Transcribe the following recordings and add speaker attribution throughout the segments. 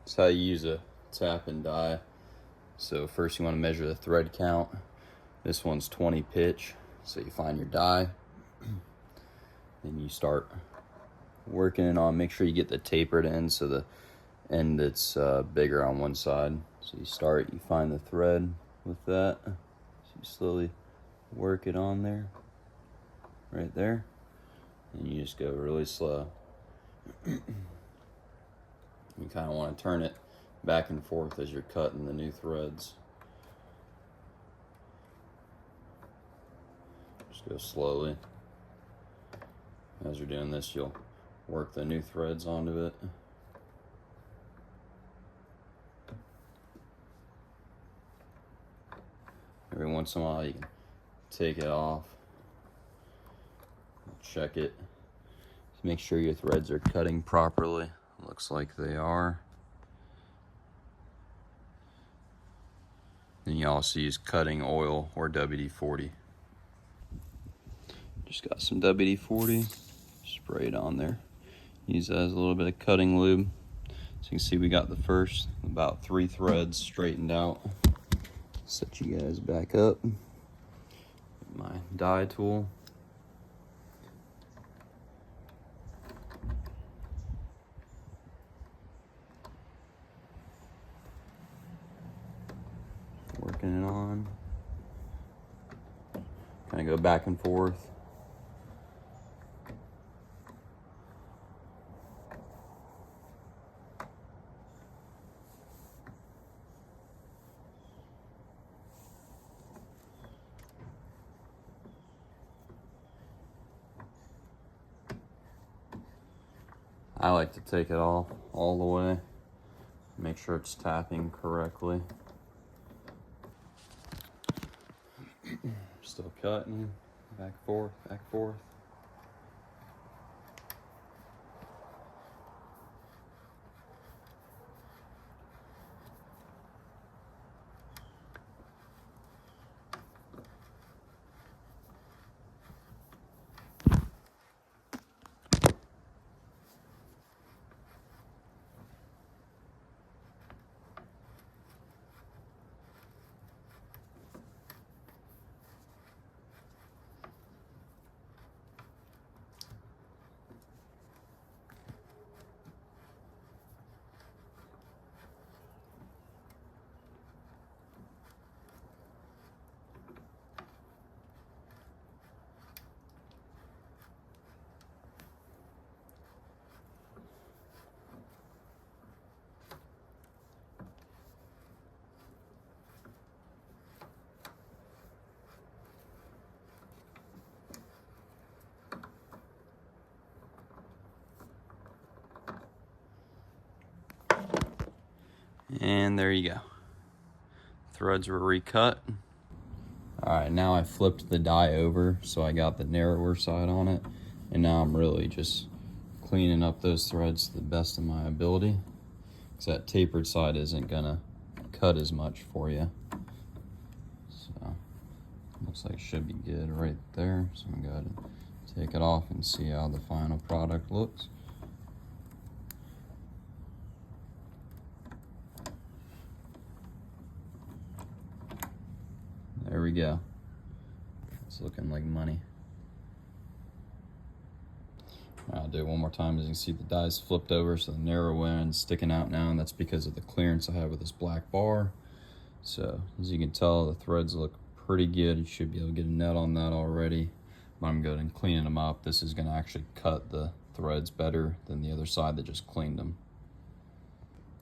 Speaker 1: It's how you use a tap and die. So first you want to measure the thread count. This one's 20 pitch. So you find your die. Then you start working it on. Make sure you get the tapered end, so the end that's bigger on one side. So you find the thread with that. So you slowly work it on there, right there. And you just go really slow. You kind of want to turn it back and forth as you're cutting the new threads. Just go slowly. As you're doing this, you'll work the new threads onto it. Every once in a while you can take it off, check it, make sure your threads are cutting properly. Looks like they are. Then you also use cutting oil or WD-40. Just got some WD-40, spray it on there. Use that as a little bit of cutting lube. So you can see we got the first about 3 threads straightened out. Set you guys back up. My die tool. Working it on. Kind of go back and forth. I like to take it off all the way. Make sure it's tapping correctly. Still cutting, back and forth, back and forth. And there you go. Threads were recut. Alright, now I flipped the die over so I got the narrower side on it. And now I'm really just cleaning up those threads to the best of my ability. Because that tapered side isn't gonna cut as much for you. So, looks like it should be good right there. So I'm gonna go ahead and take it off and see how the final product looks. There we go. It's looking like money. I'll do it one more time. As you can see, the die's flipped over, so the narrow end's sticking out now, and that's because of the clearance I have with this black bar. So as you can tell, the threads look pretty good. You should be able to get a net on that already. But I'm good and cleaning them up. This is going to actually cut the threads better than the other side that just cleaned them.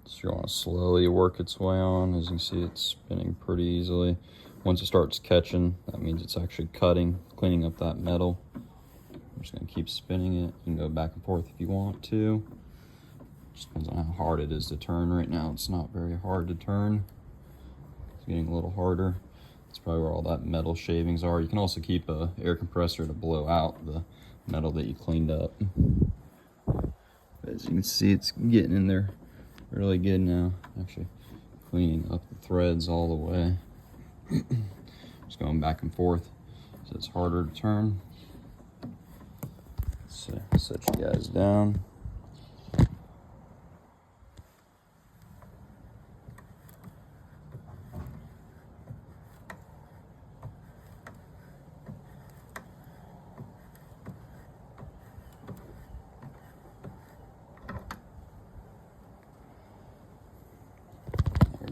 Speaker 1: So you want to slowly work its way on. As you can see, it's spinning pretty easily. Once it starts catching, that means it's actually cutting, cleaning up that metal. I'm just going to keep spinning it. You can go back and forth if you want to. Just depends on how hard it is to turn. Right now, it's not very hard to turn. It's getting a little harder. That's probably where all that metal shavings are. You can also keep a air compressor to blow out the metal that you cleaned up. As you can see, it's getting in there really good now. Actually cleaning up the threads all the way. Just going back and forth so it's harder to turn. So set you guys down.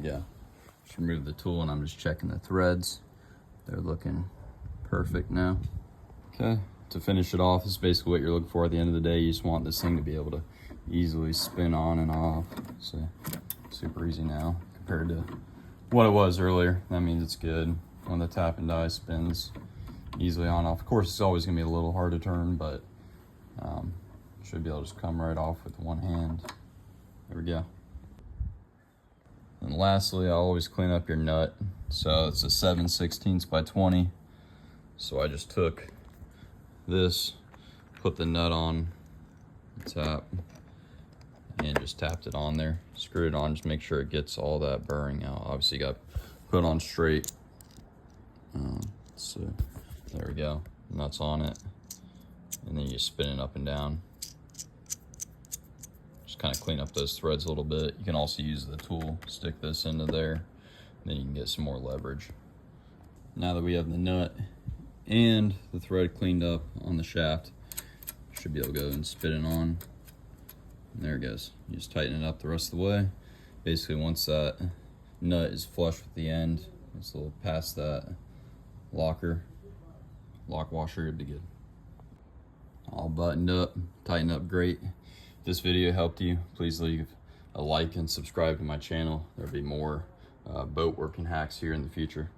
Speaker 1: we go. Just remove the tool and I'm just checking the threads. They're looking perfect now. Okay, to finish it off, this is basically what you're looking for at the end of the day. You just want this thing to be able to easily spin on and off. So super easy now compared to what it was earlier. That means it's good when the tap and die spins easily on off. Of course, it's always gonna be a little hard to turn, but should be able to just come right off with one hand. There we go. And lastly, I always clean up your nut. So it's a 7/16 by 20. So I just took this, put the nut on the tap, and just tapped it on there. Screwed it on, just make sure it gets all that burring out. Obviously you got to put it on straight. So there we go, nuts on it. And then you just spin it up and down. Just kind of clean up those threads a little bit. You can also use the tool, stick this into there, then you can get some more leverage. Now that we have the nut and the thread cleaned up on the shaft, you should be able to go and spin it on. And there it goes. You just tighten it up the rest of the way. Basically, once that nut is flush with the end, it's a little past that lock washer, it'd be good. All buttoned up, tightened up great. If this video helped you, please leave a like and subscribe to my channel. There'll be more boat working hacks here in the future.